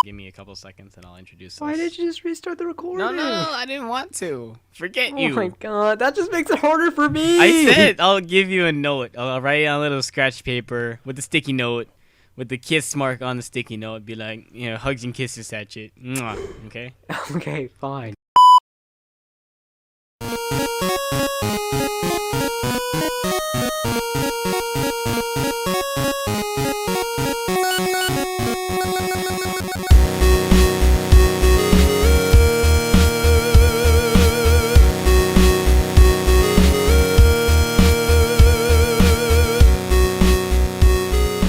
Give me a couple seconds and I'll introduce Why us. did you just restart the recording? No, I didn't want to. Forget you. Oh my god, that just makes it harder for me. I said I'll give you a note. I'll write it on a little scratch paper with a sticky note, with the kiss mark on the sticky note. Be like, hugs and kisses, Sachit. Mwah. Okay? Okay, fine.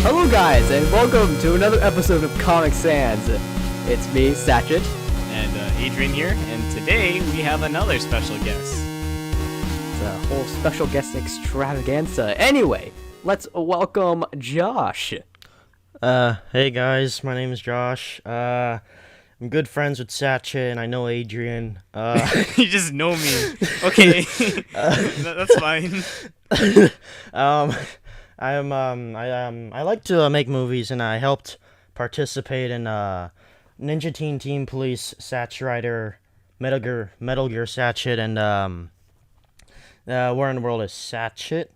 Hello guys, and welcome to another episode of Comic Sans. It's me, Sachit. And Adrian here, and today we have another special guest. It's a whole special guest extravaganza. Anyway, let's welcome Josh. Hey guys, my name is Josh. I'm good friends with Sachit, and I know Adrian. You just know me. Okay. That's fine. I like to make movies, and I helped participate in Ninja Team Police, Satch Rider, Metal Gear Sachit, and Where in the World is Sachit?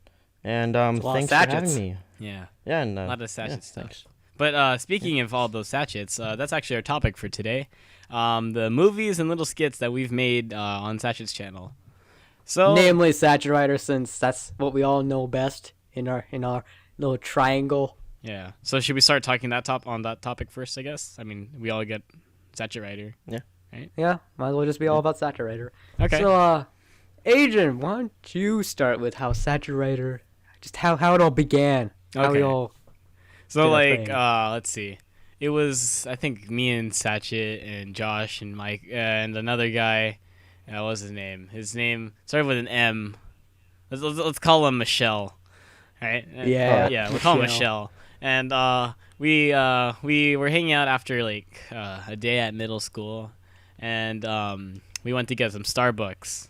And thanks for having me. Yeah. Yeah, and a lot of Sachit stuff. Thanks. But speaking of all those Sachits, that's actually our topic for today. The movies and little skits that we've made on Sachit's channel. So, Namely Satch Rider, since that's what we all know best in our little triangle. yeah. So should we start talking on that topic first, I guess? I mean, we all get Sachit Rider. Yeah. Right? Yeah, might as well just be all about Satch Rider. Okay. So, Adrian, why don't you start with how Satch Rider, just how it all began. How we Okay. all... So, do our like, thing. let's see. It was, I think, me and Sachit and Josh and Mike and another guy. What was his name? His name started with an M. Let's call him Michelle. Right? Yeah. Yeah, we'll call him Michelle. And we were hanging out after, like, a day at middle school. And we went to get some Starbucks.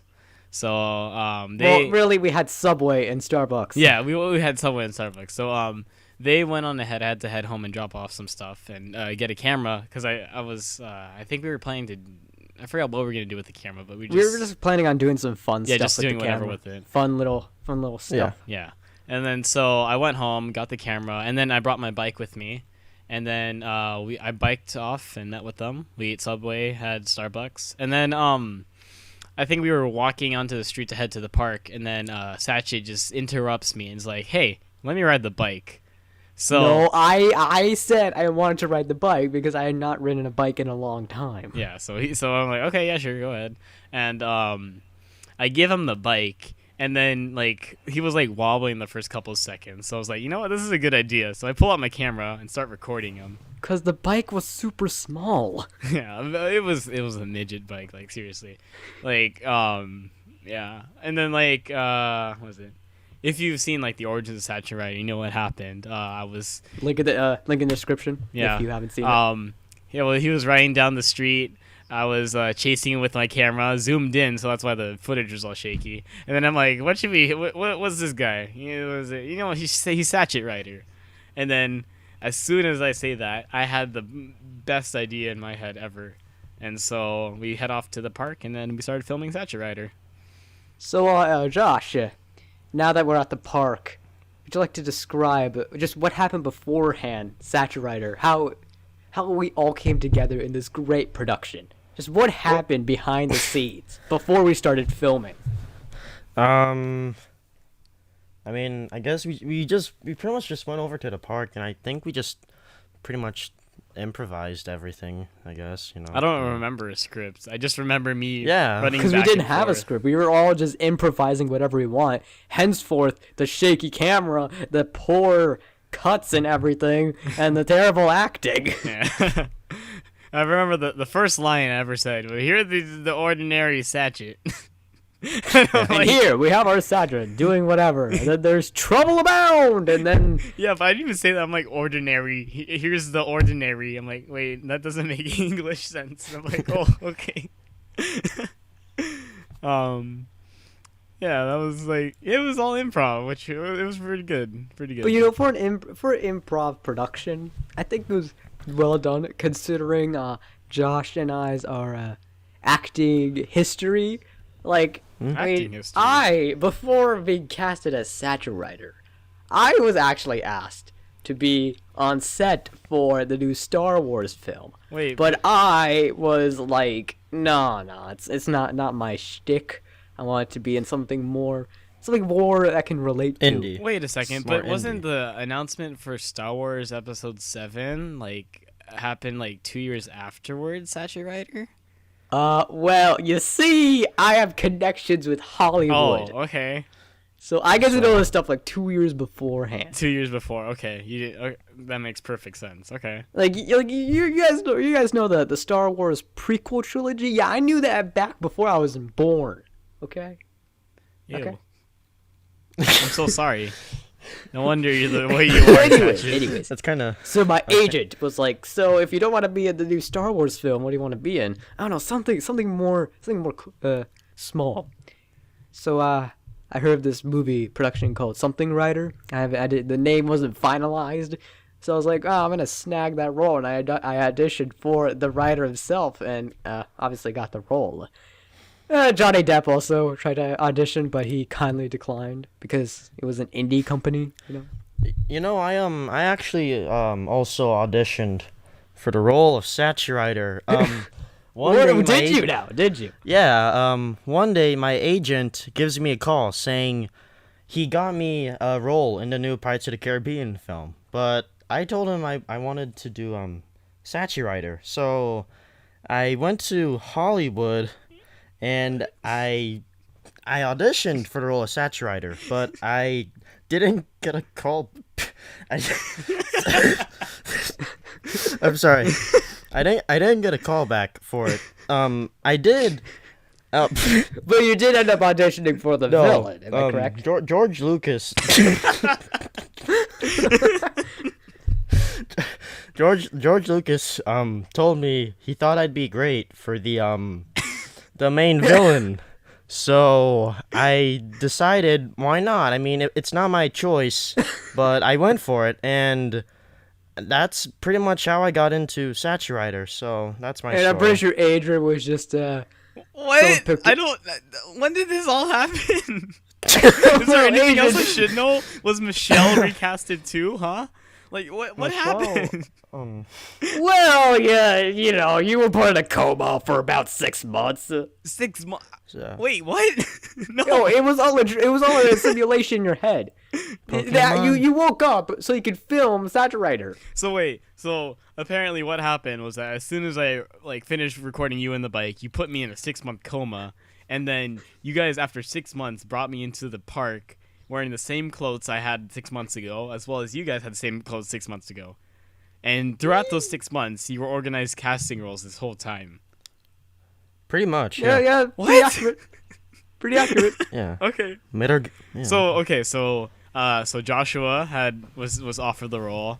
So, Well, really, we had Subway and Starbucks. yeah, we had Subway and Starbucks. So, they went on ahead. I had to head home and drop off some stuff and get a camera because I think we were planning to. I forgot what we were gonna do with the camera, but we were just planning on doing some fun stuff just with doing the whatever camera. with it. Fun little stuff. Yeah. And then so I went home, got the camera, and then I brought my bike with me, and then I biked off and met with them. We ate Subway, had Starbucks, and then I think we were walking onto the street to head to the park, and then Sachit just interrupts me and is like, "Hey, let me ride the bike." So No, I said I wanted to ride the bike because I had not ridden a bike in a long time. yeah, so I'm like, okay, yeah, sure, go ahead. And I give him the bike, and then like he was like wobbling the first couple of seconds. So I was like, you know what, this is a good idea. So I pull out my camera and start recording him. Cause the bike was super small. Yeah, it was a midget bike, like seriously, like yeah. And then like what was it? If you've seen like the origins of Sachit Rider, you know what happened. I was Link in the description. Yeah. If you haven't seen it. Yeah, well, he was riding down the street. I was chasing him with my camera, zoomed in, so that's why the footage was all shaky. And then I'm like, "What should we? What's this guy? He's Sachit Rider." And then as soon as I say that, I had the best idea in my head ever. And so we head off to the park, and then we started filming Sachit Rider. So, Josh, now that we're at the park, would you like to describe just what happened beforehand, Satch Rider? How we all came together in this great production? Just what happened behind the scenes before we started filming? I mean, I guess we pretty much just went over to the park, and I think we just pretty much improvised everything, I guess, I don't remember a script. I just remember me running because we back didn't and have a forth. script. We were all just improvising whatever we want. Henceforth, the shaky camera, the poor cuts and everything, and the terrible acting. Yeah. I remember the first line I ever said, well, here the ordinary Sachit. And I'm And like, here we have our Sadra doing whatever. And then there's trouble abound, and then yeah, but I didn't even say that. I'm like, ordinary. Here's the ordinary. I'm like, wait, that doesn't make English sense. I'm like, oh, okay. Yeah, that was like, it was all improv, which it was pretty good. Pretty good. but you know, for an improv production, I think it was well done considering Josh and I's are acting history. Like, I Acting mean, history. before being casted as Satchel Rider, I was actually asked to be on set for the new Star Wars film. Wait, But I was like, no, it's not my shtick. I want it to be in something more I can relate to. Indie. wait a second. It's more But wasn't indie. the announcement for Star Wars Episode 7 like happened like 2 years afterwards, Sacha Rider? Well, you see, I have connections with Hollywood, Oh, okay. so I get to know this stuff like 2 years beforehand. 2 years before. Okay, you did. Okay, that makes perfect sense. Okay. Like you guys know the Star Wars prequel trilogy. Yeah, I knew that back before I was born. Okay. Ew. Okay. I'm so sorry. No wonder you're the way you are. Anyways. That's kind of So my agent was like, "So if you don't want to be in the new Star Wars film, what do you want to be in?" I don't know, something more small. So I heard of this movie production called Something Rider. The name wasn't finalized, so I was like, "Oh, I'm gonna snag that role," and I auditioned for the writer himself, and obviously got the role. Johnny Depp also tried to audition, but he kindly declined because it was an indie company, you know. You know, I actually also auditioned for the role of Satchel Rider. One day my Did you ag- now? Did you? Yeah, one day my agent gives me a call saying he got me a role in the new Pirates of the Caribbean film, but I told him I wanted to do Satchel Rider. So I went to Hollywood and I auditioned for the role of Satchel Rider, but I didn't get a call. I, I'm sorry. I didn't get a call back for it. I did. Uh, But you did end up auditioning for the no, villain, am I correct? George Lucas. George Lucas told me he thought I'd be great for the main villain. So I decided, why not? I mean, it's not my choice, but I went for it, and that's pretty much how I got into Satchel Rider. So that's my And story. I'm pretty sure Adrian was just What? Someone picked I it- don't. When did this all happen? Is there anything else I Adrian. should know? Was Michelle recasted too? Huh? Like what? What Michelle, happened? Well, yeah, you know, you were put in a coma for about 6 months. 6 months. So, Wait, what? No. No, it was all a simulation in your head. Pokemon. You woke up so you could film Satchel Rider. So wait. So apparently, what happened was that as soon as I finished recording you and the bike, you put me in a 6-month coma, and then you guys, after 6 months, brought me into the park wearing the same clothes I had 6 months ago, as well as you guys had the same clothes 6 months ago. And throughout those 6 months, you were organized casting roles this whole time. pretty much, Yeah, yeah. yeah, What? pretty accurate. Pretty accurate. Yeah. Okay. Yeah. So Joshua was offered the role.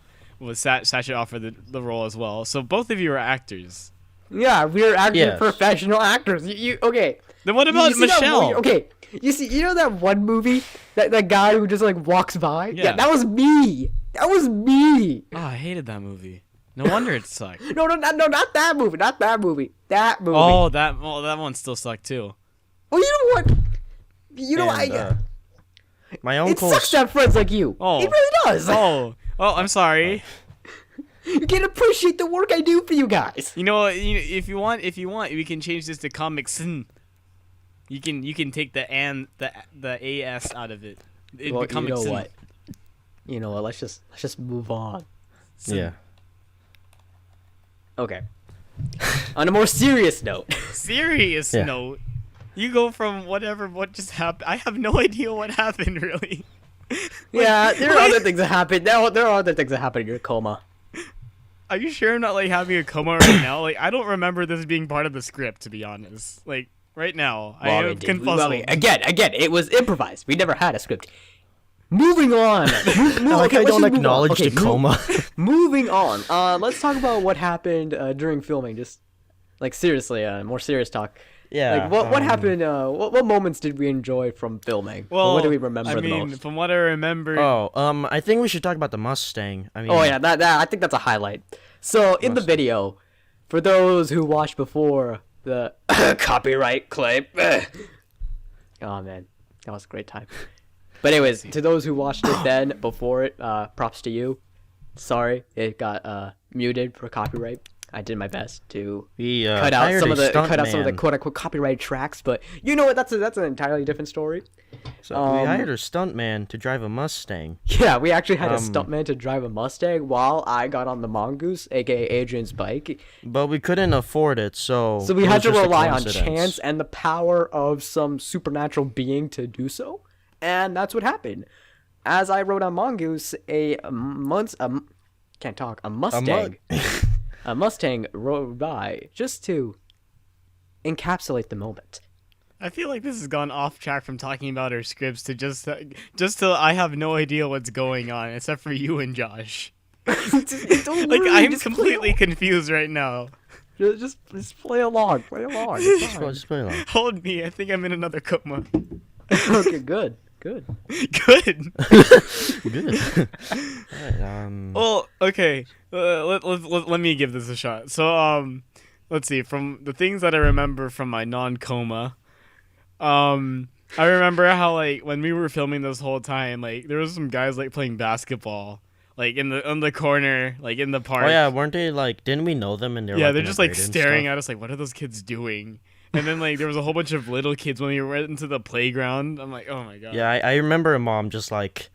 Sasha offered the role as well. So both of you are actors. Yeah, we're actually Yes. professional actors. Okay. Then what about You see that Michelle? movie- okay, you know that one movie that guy who just like walks by? Yeah. That was me. That was me. Oh, I hated that movie. No wonder it sucked. No, not that movie. Not that movie. That movie. Oh, that one still sucked too. Well, you know what? You know, And, my it uncle. sucks to have friends like you. Oh. It really does. Oh, I'm sorry. You can't appreciate the work I do for you guys. You know what? If you want, we can change this to comics. You can take the as out of it. It'd Well, be comics. you know what? You know what? Let's just move on. Yeah. Okay. On a more serious note. Serious Yeah. note. You go from what just happened. I have no idea what happened really. Yeah, there are what? other things that happen. There are other things that happen in your coma. Are you sure I'm not like having a coma right now? Like I don't remember this being part of the script, to be honest. Like right now, I am confuzzled. Again, it was improvised. We never had a script. Moving on. Like I don't acknowledge the coma. Moving on. Let's talk about what happened during filming. Just like seriously, more serious talk. Yeah. Like what happened? What moments did we enjoy from filming? Well, what do we remember I the mean, most? from what I remember, I think we should talk about the Mustang. I mean. Oh yeah, that I think that's a highlight. So in the Mustang. video, for those who watched before the copyright claim, oh man, that was a great time. But anyways, to those who watched it then before it, props to you. Sorry, it got muted for copyright. I did my best to We cut out hired some a of the stuntman. quote unquote copyright tracks, but you know what? That's an entirely different story. So we hired a stuntman to drive a Mustang. Yeah, we actually had a Um, stuntman to drive a Mustang while I got on the Mongoose, aka Adrian's bike. But we couldn't afford it, so So we it had was to just a rely on coincidence. chance and the power of some supernatural being to do so, and that's what happened. As I rode on Mongoose, can't talk, a Mustang, a Mustang rode by just to encapsulate the moment. I feel like this has gone off track from talking about our scripts to just till I have no idea what's going on except for you and Josh. Like I'm completely confused right now. Just play along, play along. It's fine. Just play along. Hold me, I think I'm in another coma. Okay, good. Good. Good. Alright, Well, okay. Let me give this a shot. So, let's see. From the things that I remember from my non-coma, I remember how like when we were filming this whole time, like there was some guys like playing basketball, like on the corner, like in the park. Oh yeah, weren't they like? Didn't we know them? And they were Yeah, like, they're just like integrated and staring stuff? at us, like, what are those kids doing? And then like there was a whole bunch of little kids when we went into the playground. I'm like, oh my god. Yeah, I remember a mom just like.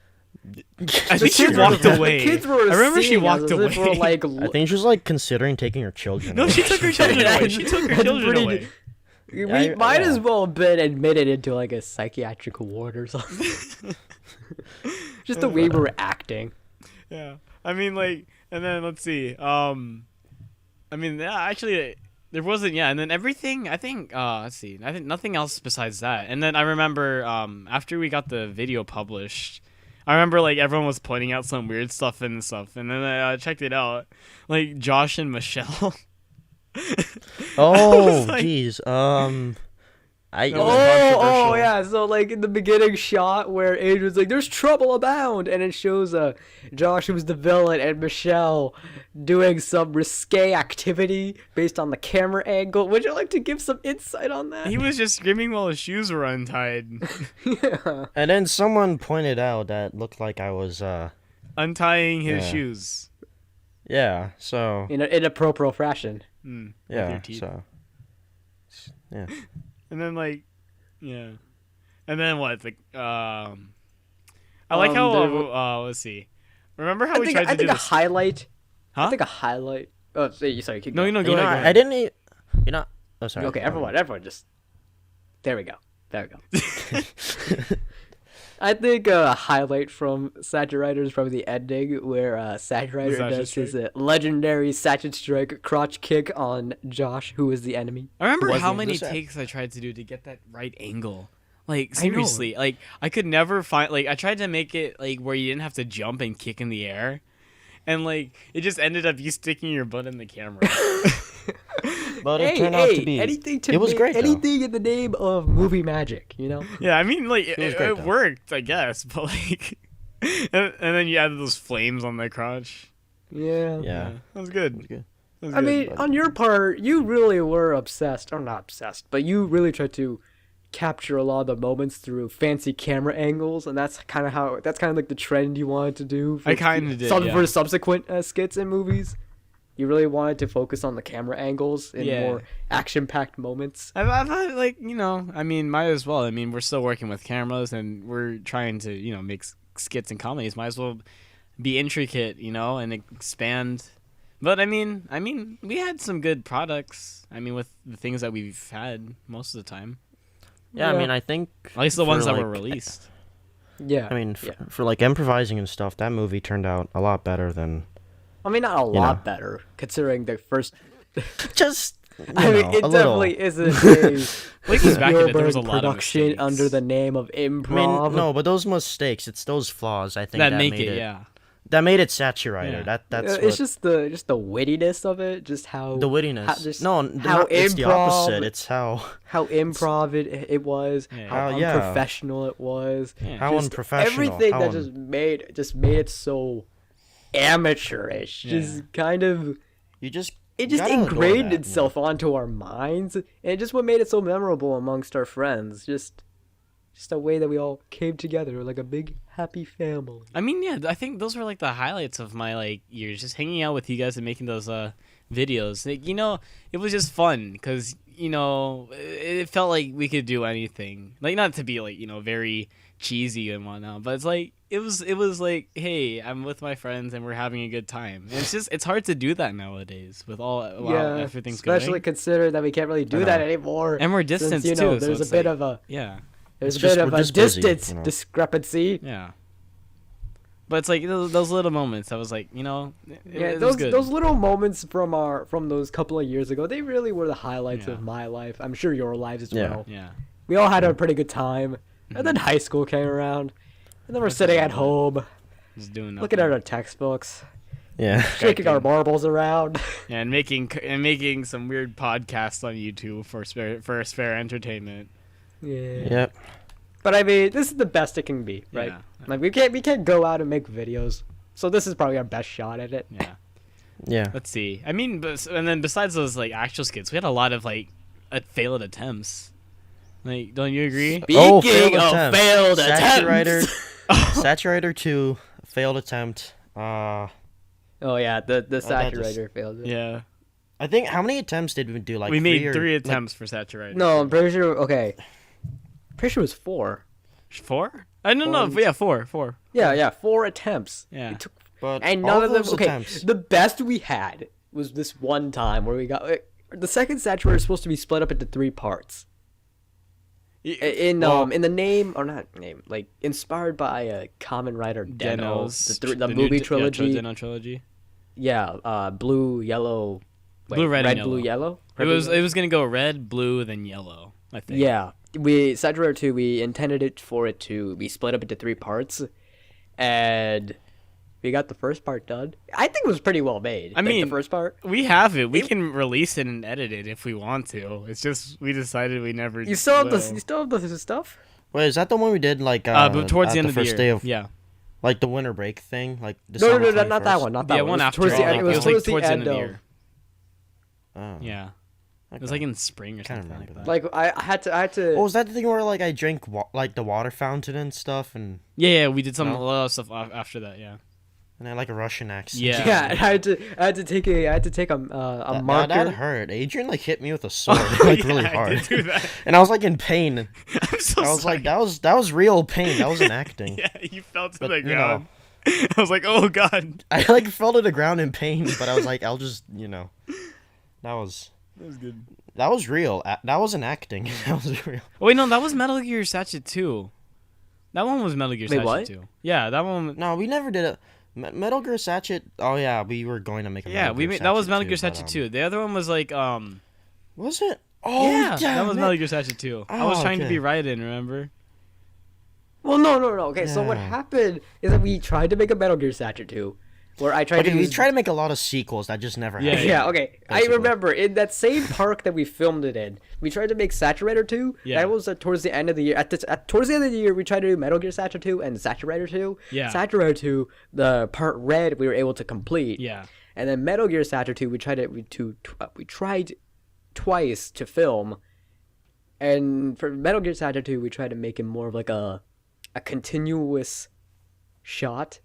I think she kids walked were- away. The kids were I remember she seeing us walked as if away. we're, like, I think she was like considering taking her children. No, away. she took her children away. She took her That's children pretty- away. We I- might yeah. as well have been admitted into like a psychiatric ward or something. Just the way we were acting. Yeah. I mean, like, and then let's see. I mean, yeah, actually, there wasn't. Yeah, and then everything. I think. Let's see. I think nothing else besides that. And then I remember. After we got the video published, I remember like everyone was pointing out some weird stuff and stuff. And then I checked it out. Like Josh and Michelle. Oh, like- jeez. It was Oh controversial. yeah, so like in the beginning shot where Adrian's like, "There's trouble abound," and it shows Josh, who's the villain, and Michelle doing some risque activity based on the camera angle. Would you like to give some insight on that? He was just screaming while his shoes were untied, Yeah. And then someone pointed out that looked like I was untying his Yeah. shoes. yeah. So In an inappropriate fashion. With yeah. your teeth. So yeah. And then like, yeah, and then what? Like, I like how let's see. Remember how we tried to do a this? highlight. Huh? I think a highlight. Oh, sorry. Keep No, going. no, go You know, ahead. Go I ahead. didn't. You know. Oh, sorry. Okay, everyone, just. There we go. There we go. I think a highlight from Sachit Rider is probably the ending where Sachit Rider Sachit does his strike. legendary Sachit strike crotch kick on Josh, who is the enemy. I remember Wasn't how it? many What's that? takes I tried to do to get that right angle. Like I know. seriously, like I could never find. Like I tried to make it like where you didn't have to jump and kick in the air, and like it just ended up you sticking your butt in the camera. But it turned out to be. anything to it was great. Though. anything in the name of movie magic, you know? Yeah, I mean like was great, it though. worked, I guess, but like, and then you added those flames on the crotch. Yeah. Yeah. That was good. It was good. That was I good. mean, on your part, you really were obsessed, or not obsessed, but you really tried to capture a lot of the moments through fancy camera angles, and that's kind of like the trend you wanted to do. I kinda did, yeah. For subsequent skits and movies. You really wanted to focus on the camera angles in Yeah. more action-packed moments. I thought, like, you know, I mean, might as well. I mean, we're still working with cameras and we're trying to, you know, make skits and comedies. Might as well be intricate, you know, and expand. But I mean, we had some good products. I mean, with the things that we've had most of the time, Yeah, Yeah. I mean, I think. at least the ones for, that were like, released. Yeah. I mean, yeah. for like improvising and stuff, that movie turned out a lot better than I mean, not a you lot know. better, considering the first... just. I mean, it a little. definitely isn't a Like back in it, there Spielberg was a lot of production mistakes. under the name of I mean, improv. no, but those mistakes, it's those flaws. I think that that make made it, yeah. That made it saturated. Yeah. That's what, It's just the wittiness of it, just how the wittiness. just no, how it's the opposite. improv- It's how improv it was, Yeah. how Yeah. unprofessional it was, Yeah. how just unprofessional. everything how that just made it so amateurish, Yeah. just kind of You just it just gotta adore ingrained that, itself onto our minds, and it just what made it so memorable amongst our friends. Just a way that we all came together like a big happy family. I mean, yeah, I think those were like the highlights of my like years, just hanging out with you guys and making those videos. Like, it was just fun because it felt like we could do anything. Like, not to be like very cheesy and whatnot, but it's like it was like, hey, I'm with my friends and we're having a good time. And it's hard to do that nowadays with everything's especially going. consider that we can't really do that anymore. And we're distant since, too. There's so a bit like, of a yeah. There's It's a bit just- of we're a just busy, distance discrepancy. Yeah. But it's like those little moments. I was like, it was those good. those little moments from those couple of years ago, they really were the highlights Yeah. of my life. I'm sure your lives as Yeah. well. Yeah. We all had a pretty good time, and then high school came around, and then we're sitting at home, Just doing nothing. looking at our textbooks, Yeah. shaking our marbles around. Yeah, and making some weird podcasts on YouTube for spare entertainment. Yeah. Yep. But I mean, this is the best it can be, right? Yeah. Like we can't go out and make videos, so this is probably our best shot at it. Yeah. Yeah. Let's see. I mean, and then besides those like actual skits, we had a lot of like failed attempts. Like, don't you agree? Oh, Speaking of attempt. failed Saturator, attempts. Saturator 2, failed attempt. Oh yeah, the that just- saturator failed. Yeah. I think, how many attempts did we do? Like We made or- 3 like- attempts for Saturator. No, I'm pretty sure. Okay, pretty sure it was 4. 4? I don't know. Four. Yeah, 4. Yeah, 4 attempts. Yeah. It took, but and all none of them. those Okay, attempts. the best we had was this one time where we got the second saturator is supposed to be split up into 3 parts. In the name or not name, like inspired by a common writer Genos. the movie trilogy. Yeah, Geno trilogy. Yeah, blue, yellow, Blue, red, and blue, yellow. yellow. It was gonna go red, blue, then yellow. I think. Yeah, Saturator 2, we intended it for it to be split up into 3 parts, and we got the first part done. I think it was pretty well made. I mean, the first part. We have it. We can release it and edit it if we want to. It's just we decided we never. You still have will. the stuff. Wait, is that the one we did like But towards at the end of the first year. day of Yeah. like the winter break thing, like No, December not that 21st? one. Not that Yeah, one. one It was after. towards the Like, end. It was towards the end of the of. year. Oh, Yeah. It was okay. like in spring or Kinda something like remember that. that. Like I had to. Oh, was that the thing where like I drank like the water fountain and stuff, and Yeah, we did a No? lot of stuff after that. Yeah. I had like a Russian accent? Yeah. Yeah, I had to take a marker. That hurt. Adrian like hit me with a sword Oh, like yeah, really I hard, did do that. and I was like in pain. I'm so I was sorry. like, that was real pain. That wasn't acting. Yeah, you fell to But, the you ground. I was like, oh god. I like fell to the ground in pain, but I was like, I'll just that was good. that was real. That wasn't acting. That was real. Oh, wait, no, that was Metal Gear Sachit 2. That one was Metal Gear Wait, Sachit what? 2. Yeah, that one. No, we never did it. Metal Gear Sachit. Oh yeah, we were going to make a. Yeah, Metal we Gear made that was Sachit Metal Gear 2, but, Sachit 2. The other one was like Was it? Oh yeah, that was damn Metal it. Gear Sachit 2. I was Oh, trying to okay. be Raiden, remember? Well, no. Okay, so what Yeah. happened is that we tried to make a Metal Gear Satchit 2, where I tried Okay, to we use. tried to make a lot of sequels that just never Yeah, happened. Yeah, okay. I Basically. remember in that same park that we filmed it in, we tried to make Saturator 2. Yeah. That was towards the end of the year. Towards the end of the year, we tried to do Metal Gear Saturator 2 and Saturator 2. Yeah. Saturator 2, the part red, we were able to complete. Yeah. And then Metal Gear Saturator 2, we tried twice to film. And for Metal Gear Saturator 2, we tried to make it more of like a continuous shot.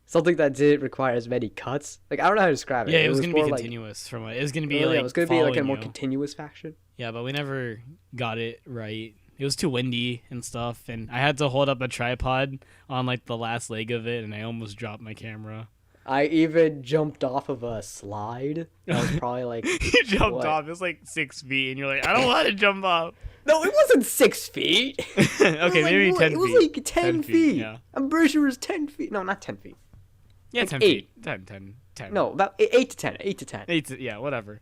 Something that didn't require as many cuts. Like, I don't know how to describe it. Yeah, it was gonna be more like- continuous from it was gonna be yeah, like it was gonna be like a following more you. continuous fashion. Yeah, but we never got it right. It was too windy and stuff, and I had to hold up a tripod on like the last leg of it, and I almost dropped my camera. I even jumped off of a slide. That was probably like You jumped What? off. It was like 6 feet, and you're like, I don't want to jump off. no, it wasn't 6 feet. Okay, maybe 10 feet. It was like 10 feet. Yeah, I'm pretty sure it was 10 feet. No, not 10 feet. yeah, Like 10 8. feet. 10. No, about 8 to 10. 8 to 10. Yeah, whatever.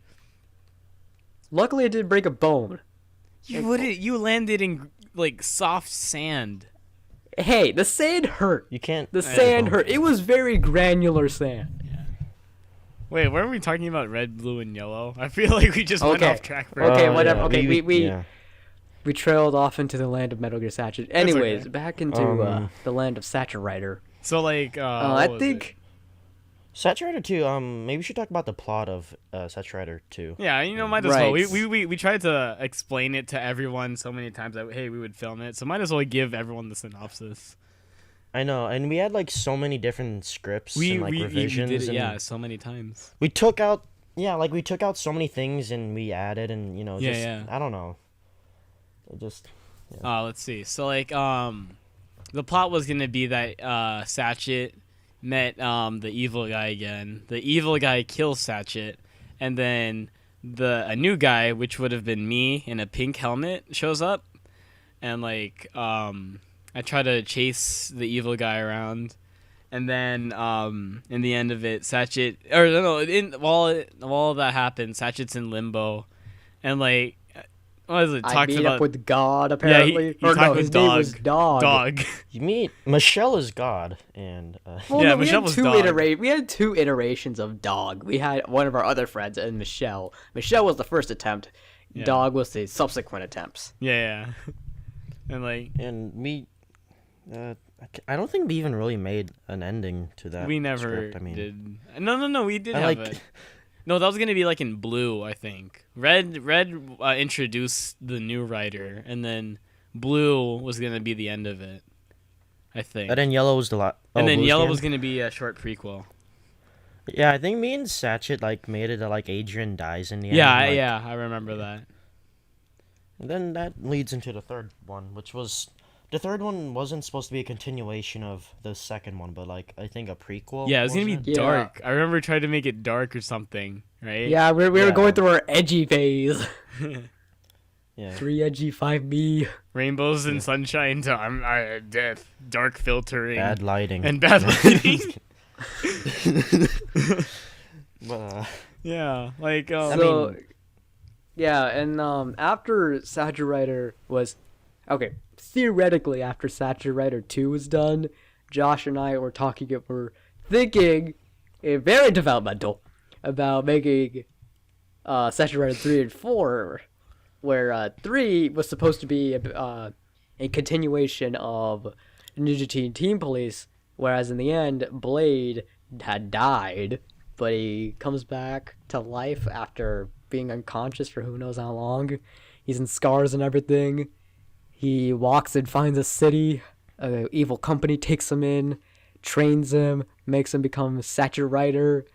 Luckily, I didn't break a bone. You landed in like soft sand. Hey, the sand hurt. You can't. The sand hurt. It was very granular sand. Wait, weren't we talking about red, blue, and yellow? I feel like we just went Okay. off track for Okay, a whatever. Yeah, Okay, we yeah. we trailed off into the land of Metal Gear Satchit. Anyways, okay. back into the land of Satchit Rider. So like, I what was think Satchel 2. Maybe we should talk about the plot of Satchel 2. Yeah, might as well. Right. We tried to explain it to everyone so many times that hey, we would film it, so might as well give everyone the synopsis. I know, and we had like so many different scripts and like revisions. We did it, and yeah, so many times. we took out we took out so many things and we added and Yeah, just yeah. I don't know. It just Let's see. So like the plot was gonna be that Sachit met the evil guy again. The evil guy kills Sachit, and then a new guy, which would have been me in a pink helmet, shows up, and like I try to chase the evil guy around, and then in the end of it, Sachit while that happens, Sachit's in limbo, and like what is it? I Talks meet about up with God, apparently. he Or talked no, with his name was Dog. Dog. you meet Michelle is God and Well, Yeah, no, Michelle was Dog. We had two iterations of Dog. We had one of our other friends and Michelle. Michelle was the first attempt. Yeah. Dog was the subsequent attempts. Yeah. And like and we I don't think we even really made an ending to that. we never script. I mean, did. No, we did I have like- it. No, that was gonna be like in blue, I think. Red introduced the new writer, and then blue was gonna be the end of it, I think. and then yellow was the lot. And then yellow the was end? gonna be a short prequel. Yeah, I think me and Sachit like made it that like Adrian dies in the end. Yeah, like, yeah, I remember that. And then that leads into the third one, which was the third one wasn't supposed to be a continuation of the second one, but like I think a prequel. Yeah, it was gonna be wasn't Yeah. dark. I remember trying to make it dark or something, right? Yeah, we were Yeah. going through our edgy phase. Yeah. 3 edgy, 5 me. Rainbows and sunshine to death, dark filtering, Bad lighting. and bad lighting. But, Yeah, like So, yeah, and after Satchel Rider was, okay, theoretically after Satchel Rider 2 was done, Josh and I were thinking, very developmental, about making Satchel Rider 3 and 4, where 3 was supposed to be a continuation of Ninja Team Police, whereas in the end, Blade had died, but he comes back to life after being unconscious for who knows how long. He's in scars and everything. He walks and finds a city. An evil company takes him in, trains him, makes him become Satchel Rider,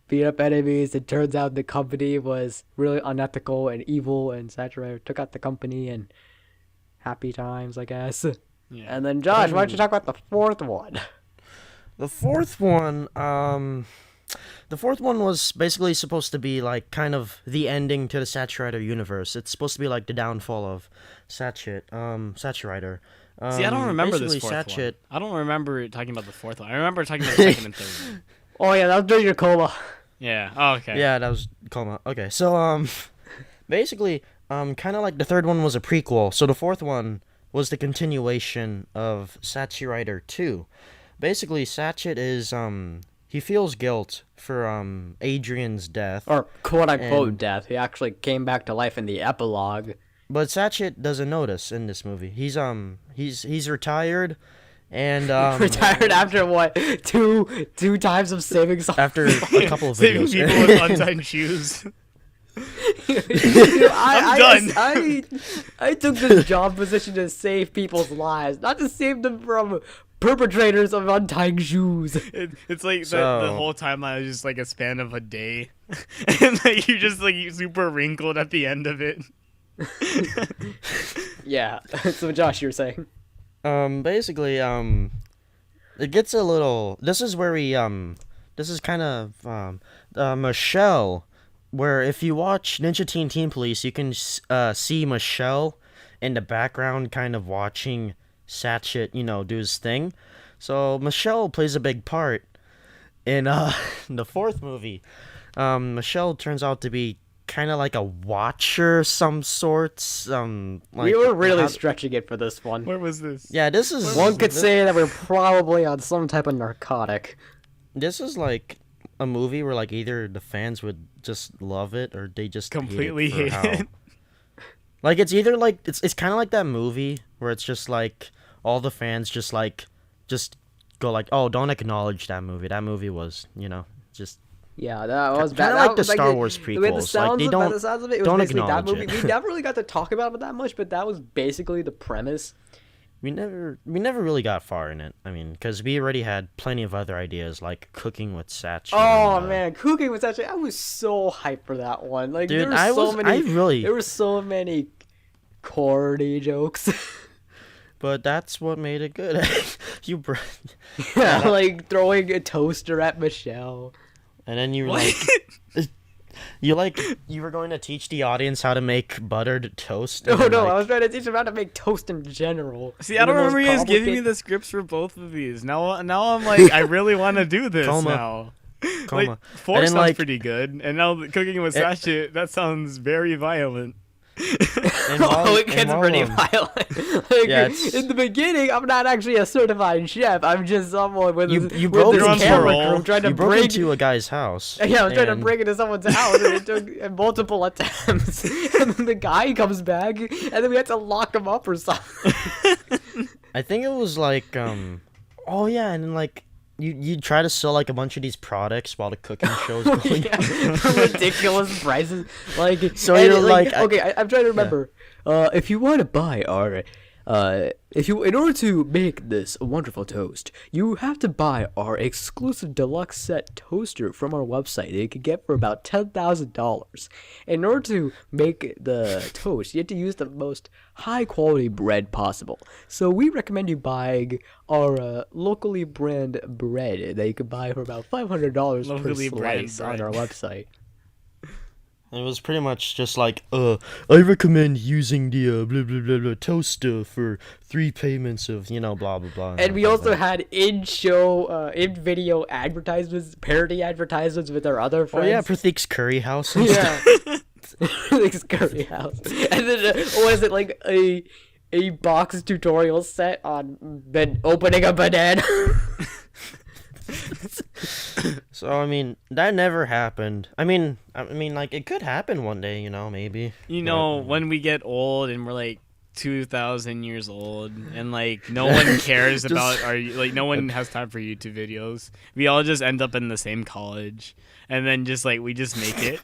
beat up enemies. It turns out the company was really unethical and evil, and Satchel Rider took out the company, and happy times, I guess. yeah. And then, Josh, why don't you talk about the fourth one? the fourth one, was basically supposed to be like kind of the ending to the Satchel Rider universe. It's supposed to be like the downfall of Satchel Rider. See, I don't remember this basically fourth one. Satchit- I don't remember talking about the fourth one. I remember talking about the second and third one. Oh, yeah, that was during your cola. Yeah. Oh, okay. Yeah, that was Coma. Okay, so basically, kind of like the third one was a prequel. So the fourth one was the continuation of Satchel Rider 2. Basically, Sachit is he feels guilt for Adrian's death, Or quote-unquote And- death. He actually came back to life in the epilogue. but Sachit doesn't notice in this movie. He's retired, and Retired after what? Two times of saving someone. after a couple of Saving videos. people with untied shoes. I'm done. I took this job position to save people's lives, not to save them from perpetrators of untying shoes. It's like the So- whole timeline is just like a span of a day, and like you're just like super wrinkled at the end of it. Yeah. So, Josh, you were saying? Basically, it gets a little. This is where we this is kind of Michelle, where if you watch Ninja Team Police, you can see Michelle in the background, kind of watching Sachit, do his thing. So Michelle plays a big part in the fourth movie. Michelle turns out to be kind of like a watcher, some sorts. Like, We were really how- stretching it for this one. Where was this? Yeah, this is One could say that we're probably on some type of narcotic. this is like a movie where like either the fans would just love it or they just Completely hate hate it. it. Like it's either like it's kind of like that movie where it's just like all the fans just go like, oh, don't acknowledge that movie. That movie was, just Yeah, that was bad. kind of That like the was, Star Wars the way the prequels. sounds Like they by don't the sounds of it, it was don't basically that acknowledge movie. it. We never really got to talk about it that much, but that was basically the premise. We never really got far in it. I mean, because we already had plenty of other ideas like cooking with Sachit. Oh and, man, cooking was actually I was so hyped for that one. Like dude, there were so many corny jokes. But that's what made it good. Yeah, like throwing a toaster at Michelle. And then you were What? you were going to teach the audience how to make buttered toast. No, and then, no, like, I was trying to teach them how to make toast in general. See, I don't Even though remember you it's guys giving me complicated. the scripts for both of these. Now I'm like, I really want to do this Coma. now. Coma. Like, 4 And then, sounds like- pretty good, and now the cooking with Eh. Sachit, that sounds very violent. and while- Oh, it and gets while, pretty um, violent. Like, Yeah, it's- in the beginning, I'm not actually a certified chef. I'm just someone with You this, broke with into this camera parole. crew trying to You broke bring. into a guy's house. Yeah, I was trying to and- break into someone's house, and it took multiple attempts. And then the guy comes back, and then we had to lock him up or something. I think it was like oh yeah, and then like you try to sell like a bunch of these products while the cooking show's going. Yeah, for ridiculous prices. Like, So and you're it, like, okay, I'm trying to remember. If you want to buy our, in order to make this wonderful toast, you have to buy our exclusive deluxe set toaster from our website that you can get for about $10,000. In order to make the toast, you have to use the most high quality bread possible. So we recommend you buying our locally brand bread that you can buy for about $500 per Locally brand slice on bread. our website. It was pretty much just like, I recommend using the blah blah blah blah toaster for 3 payments of blah blah blah. And we also had in-video advertisements, parody advertisements with our other Oh friends. yeah, Pratik's Curry House. And Yeah. Like Curry House. And then, what is it, like a box tutorial set on opening a banana? So I mean, that never happened. I mean, like it could happen one day, maybe. When we get old and we're like 2,000 years old, and like no one cares about no one has time for YouTube videos. We all just end up in the same college, and then we just make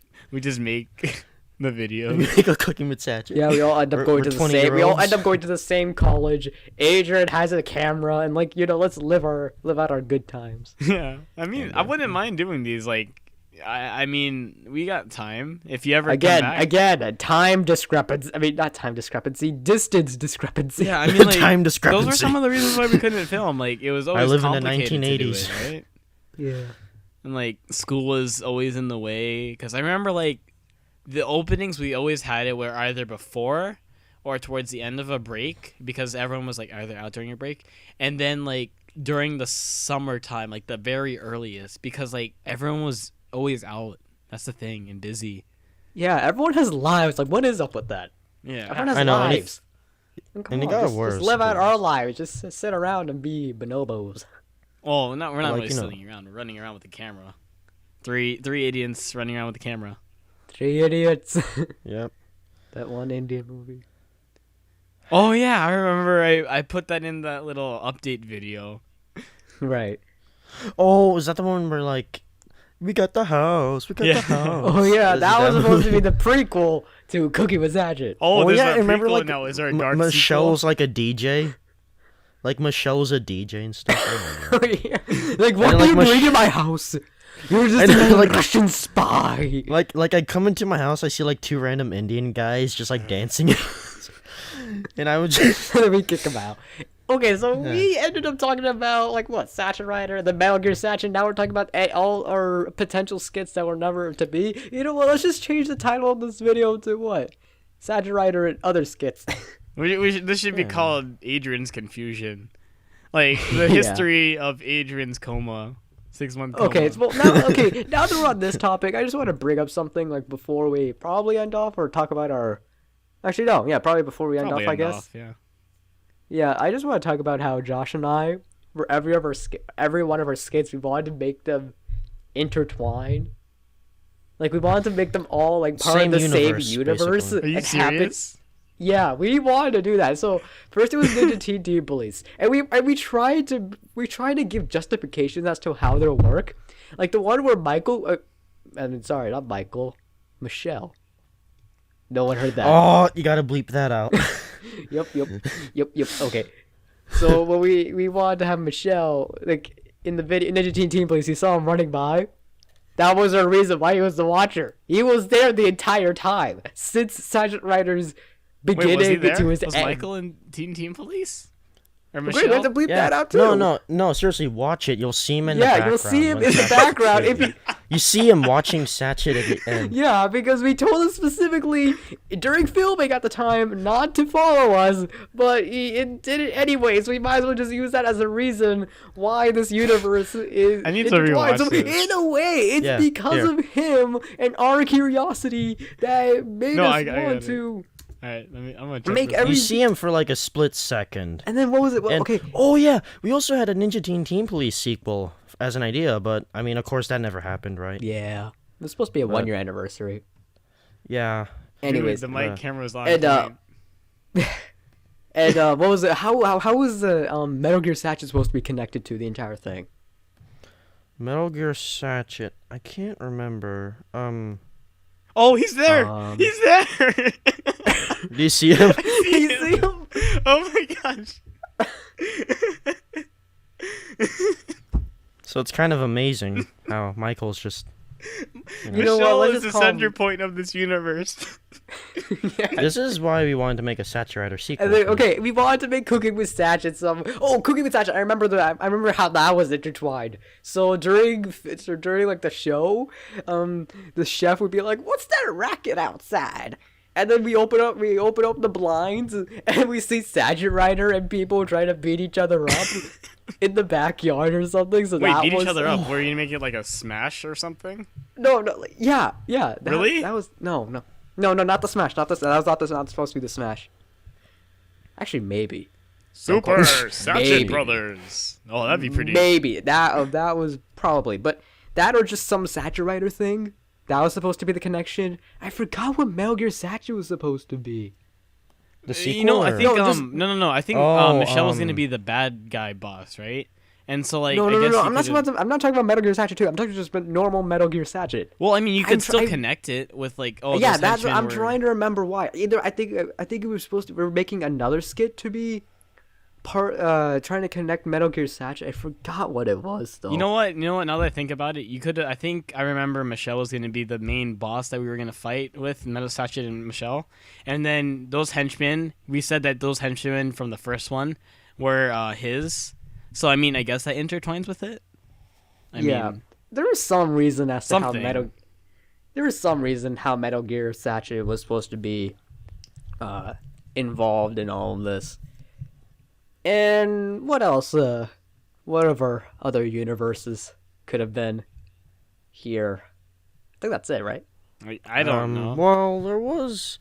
the video. Make a cooking with Sachit. Yeah, we all end up going to the 20 same. We all year-olds. end up going to the same college. Adrian has a camera, and let's live out our good times. Yeah, I mean, I wouldn't mind doing these. Like, I mean, we got time. If you ever come back. Again, time discrepancy. I mean, not time discrepancy, distance discrepancy. Yeah, I mean, like, Time those discrepancy. were some of the reasons why we couldn't film. Like, it was always live in the complicated to do 1980s. it, right? Yeah. And like, school was always in the way. Because I remember like the openings, we always had it where either before or towards the end of a break, because everyone was like either out during a break, and then like during the summertime, like the very earliest, because like everyone was always out. That's the thing, and busy. Yeah, everyone has lives. Like, what is up with that? Yeah, Everyone has I know, and it- lives. Come and it on, got just worse, live out dude. our lives. Just sit around and be bonobos. well, we're not Like, really sitting around. We're running around with the camera. Three idiots running around with the camera. 3 idiots. Yep. That one Indian movie. Oh yeah, I remember. I put that in that little update video. Right. Oh, is that the one where like we got the house? We got Yeah. the house. Oh yeah, Is that was movie? supposed to be the prequel to Cookie with Sachit. Oh, there's yeah, that remember prequel like now. Is there a dark Michelle's like a DJ? Like Michelle's a DJ and stuff. I don't know. Oh, yeah. Like, what then, are like, you my doing sh- in my house? You're just And then, a like, Russian spy. Like I come into my house, I see like 2 random Indian guys just like dancing, and I would just And then we kick him out. Okay, so we ended up talking about, like, what, Sachit Rider, the Metal Gear Sachit. Now we're talking about all our potential skits that were never to be. You know what, let's just change the title of this video to what? Sachit Rider and other skits. This should be called Adrian's Confusion, like the history of Adrian's coma, 6-month coma. Okay, now that we're on this topic, I just want to bring up something, like, before we probably end off, or talk about our... Actually, no, yeah, probably before we end Probably off, I end guess. off, yeah. Yeah, I just want to talk about how Josh and I, for every one of our skits, we wanted to make them intertwine. Like, we wanted to make them all like part Same of the universe, same universe. basically. Are you and happen- serious? Yeah, we wanted to do that. So first it was Ninja Teen Police, and we tried to give justifications as to how they'll work, like the one where Michael, sorry, not Michael, Michelle. No one heard that. Oh, you gotta bleep that out. Yep. Okay. So when we wanted to have Michelle, like in the video Ninja Teen Police, you saw him running by. That was our reason why he was the Watcher. He was there the entire time since Sergeant Ryder's beginning Wait, was he there? to his Was end. Michael in Teen Police? Or Wait, Michelle? we have to bleep that out too. No. Seriously, watch it. You'll see him in the Yeah, background. you'll see him when in the Sachit's background. killed. You see him watching Sachet at the end. Yeah, because we told him specifically during filming at the time not to follow us, but he did it anyways. We might as well just use that as a reason why this universe is. I need to intertwined. rewatch So this. in a way, it's because of him and our curiosity that made us I got want it. to. All right, I'm gonna check Make this. every- You see him for like a split second. And then what was it? And- Okay, Oh yeah, we also had a Ninja Teen Police sequel as an idea, but I mean, of course, that never happened, right? yeah, it was supposed to be a 1 year anniversary. Yeah. Anyways, the mic camera was on. and point. and what was it? How was the Metal Gear Sachet supposed to be connected to the entire thing? Metal Gear Sachet. I can't remember. Oh, he's there! He's there! Do you see him? You see him? Oh my gosh! So it's kind of amazing how Michael's just. You know what? Michelle Let's is just the call him- center point of this universe. This is why we wanted to make a Sachit Rider sequel. And then, okay, we wanted to make Cooking with Sachet some. Oh, Cooking with Sachet! I remember that. I remember how that was intertwined. So during like the show, the chef would be like, "What's that racket outside?" And then we open up the blinds, and we see Sachet Rider and people trying to beat each other up in the backyard or something. So Wait, that beat was, each other up? Were you gonna make it like a smash or something? No, like, yeah. That, Really? That was no, not the smash, not the. That was not supposed to be the smash. Actually, maybe. Super Sachet Maybe. Brothers. Oh, that'd be pretty. Maybe that was probably, but that or just some Sachet Rider thing. That was supposed to be the connection. I forgot what Metal Gear Sachet was supposed to be. The sequel. You know, I or- think No, just- no. I think Oh, Michelle was gonna be the bad guy boss, right? And so like, No. I guess you I'm not could've- I'm not talking about Metal Gear Sachet 2. I'm talking just about normal Metal Gear Sachet. Well, I mean, you I'm could still trying- connect it with like, oh, Yeah, those that's. henchmen I'm were- trying to remember why. Either I think it was supposed to. We were making another skit to be trying to connect Metal Gear Sachet. I forgot what it was though. You know what? Now that I think about it, you could. I think I remember Michelle was going to be the main boss that we were going to fight with, Metal Sachet and Michelle. And then those henchmen, we said that those henchmen from the first one were his. So I mean, I guess that intertwines with it. I mean, there was some reason as to something. how Metal. There was some reason how Metal Gear Sachet was supposed to be involved in all of this. And what else? What of our other universes could have been here? I think that's it, right? I don't know. Well, there was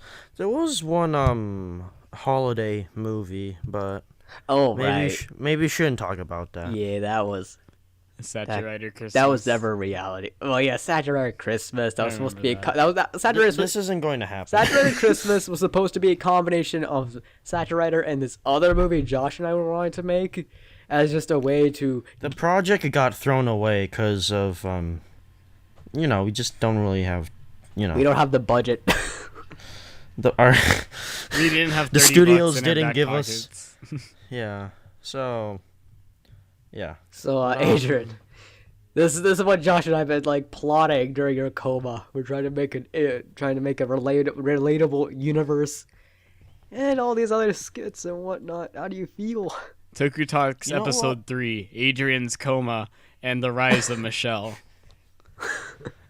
one holiday movie, but Oh, maybe right. maybe we shouldn't talk about that. Yeah, that was Sachet Rider Christmas. that was never reality. Well, yeah, Saturday Christmas. That was supposed to be remember that was Saturday. This isn't going to happen. Saturday Christmas was supposed to be a combination of Sachet Rider and this other movie Josh and I were wanting to make as just a way to. The project got thrown away because of we just don't really have, We don't have the budget. our We didn't have the 30 studios bucks in our didn't back give pockets. yeah. So yeah. So, Adrian, this is what Josh and I have been like plotting during our coma. We're trying to make a relatable universe, and all these other skits and whatnot. How do you feel? Toku Talks You know episode 3, Adrian's coma and the rise of Michelle.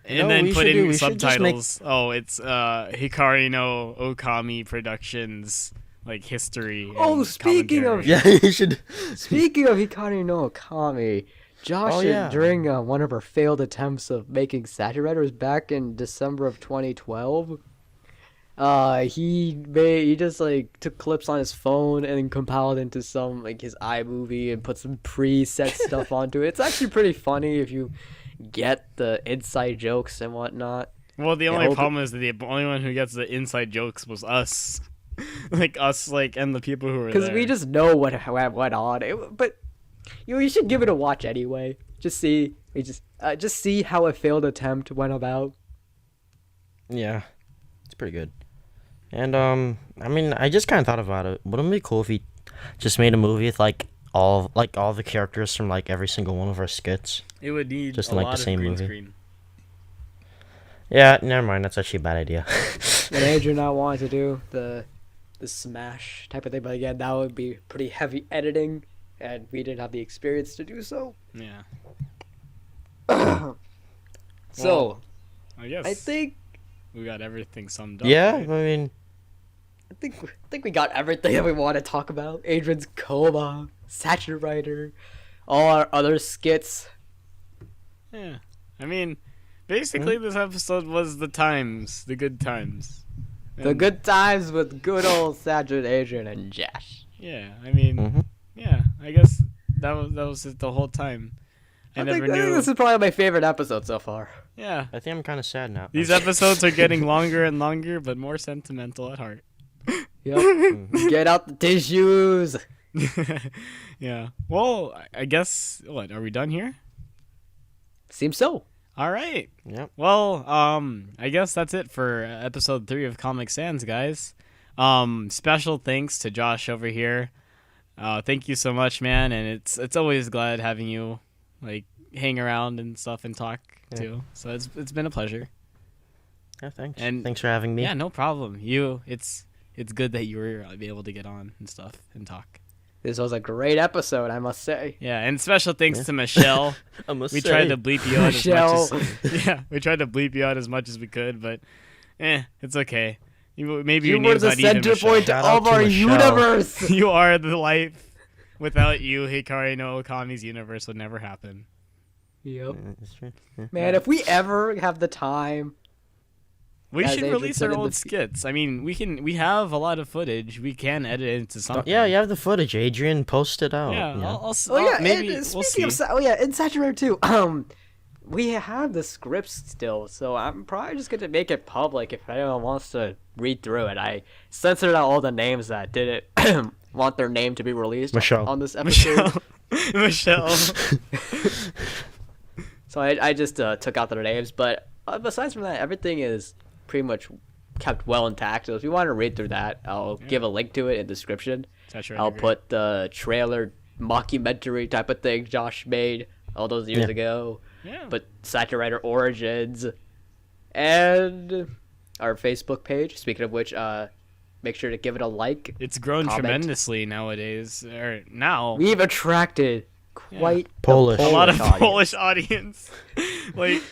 And know what then we put should do? in We should just make- subtitles. Oh, it's Hikari no Okami Productions, like history. Oh, and speaking of- commentary. Yeah, you should. Speaking of Hikari no Okami, Josh, Oh, yeah. during one of our failed attempts of making Sachet Riders back in December of 2012, he just like took clips on his phone and then compiled into some like his iMovie and put some preset stuff onto it. It's actually pretty funny if you get the inside jokes and whatnot. Well, the Yeah, only hope- problem is that the only one who gets the inside jokes was us. like us, like, and the people who were Because there. we just know what went on. But you should give it a watch anyway. Just see how a failed attempt went about. Yeah, it's pretty good. And I mean, I just kind of thought about it. Wouldn't it be cool if we just made a movie with all the characters from like every single one of our skits? It would need just a like lot the same of green movie. screen. Yeah, never mind. That's actually a bad idea. And Adrian and I wanted to do the Smash type of thing, but again, that would be pretty heavy editing, and we didn't have the experience to do so. Yeah. So, I guess I think we got everything summed up. Yeah, right? I mean, I think we got everything that we want to talk about. Adrian's coma, Sachit Writer, all our other skits. Yeah. I mean, basically, this episode was the good times. The And, good times with good old Sachit, Adrian, and Josh. Yeah, I mean, mhm. yeah, I guess that was it the whole time. I never think knew. this is probably my favorite episode so far. Yeah. I think I'm kind of sad now. These episodes are getting longer and longer, but more sentimental at heart. Yep. Get out the tissues. Yeah. Well, I guess, what, are we done here? Seems so. All right. Yep. Well, I guess that's it for episode 3 of Comic Sans, guys. Special thanks to Josh over here. Thank you so much, man, and it's always glad having you, like, hang around and stuff and talk too. So it's been a pleasure. Yeah, thanks. And- Thanks for having me. Yeah, no problem. It's good that you were able to get on and stuff and talk. This was a great episode, I must say. Yeah, and special thanks to Michelle. I must We say. tried to bleep you out Michelle. as much as we tried to bleep you out as much as we could, but it's okay. Maybe your You were name's the not even center Michelle. point Shout out of to our Michelle. universe. You are the life. Without you, Hikari no Okami's universe would never happen. Yep. Yeah, that's true. Yeah. Man, if we ever have the time, We As should Adrian release said our in the old f- skits. I mean, we have a lot of footage. We can edit it into something. Yeah, you have the footage, Adrian. Post it out. Yeah, you know? oh yeah, maybe and, we'll speaking see. of in Saturator too, we have the scripts still, so I'm probably just gonna make it public if anyone wants to read through it. I censored out all the names that didn't want their name to be released Michelle. on this episode. Michelle. So I just took out their names, but besides from that, everything is pretty much kept well intact. So if you want to read through that, I'll give a link to it in the description. Saturator I'll great. put the trailer mockumentary type of thing Josh made all those years Yeah. ago. Yeah. But Saturator Origins and our Facebook page. Speaking of which, make sure to give it a like. It's grown comment. tremendously nowadays. Or now. We've attracted quite the Polish. A lot of audience. Polish audience. like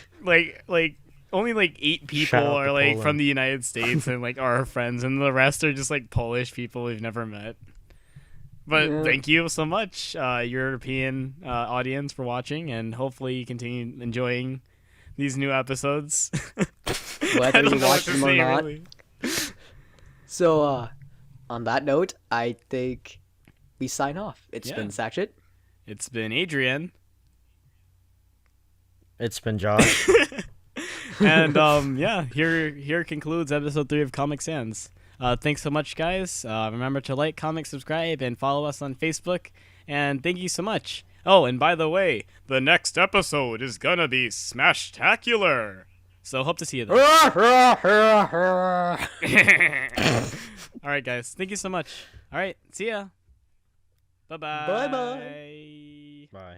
only like 8 people Shout out are to like Poland. from the United States and like are our friends, and the rest are just like Polish people we've never met. But Yeah. thank you so much, European audience, for watching, and hopefully you continue enjoying these new episodes. Whether I don't you know what watch to them or say, not. really. So, on that note, I think we sign off. It's Yeah. been Sachit. It's been Adrian. It's been Josh. And here concludes episode 3 of Comic Sans. Thanks so much, guys. Remember to like, comment, subscribe, and follow us on Facebook. And thank you so much. Oh, and by the way, the next episode is gonna be Smashtacular. So hope to see you there. All right, guys. Thank you so much. All right, see ya. Bye-bye. Bye-bye. Bye.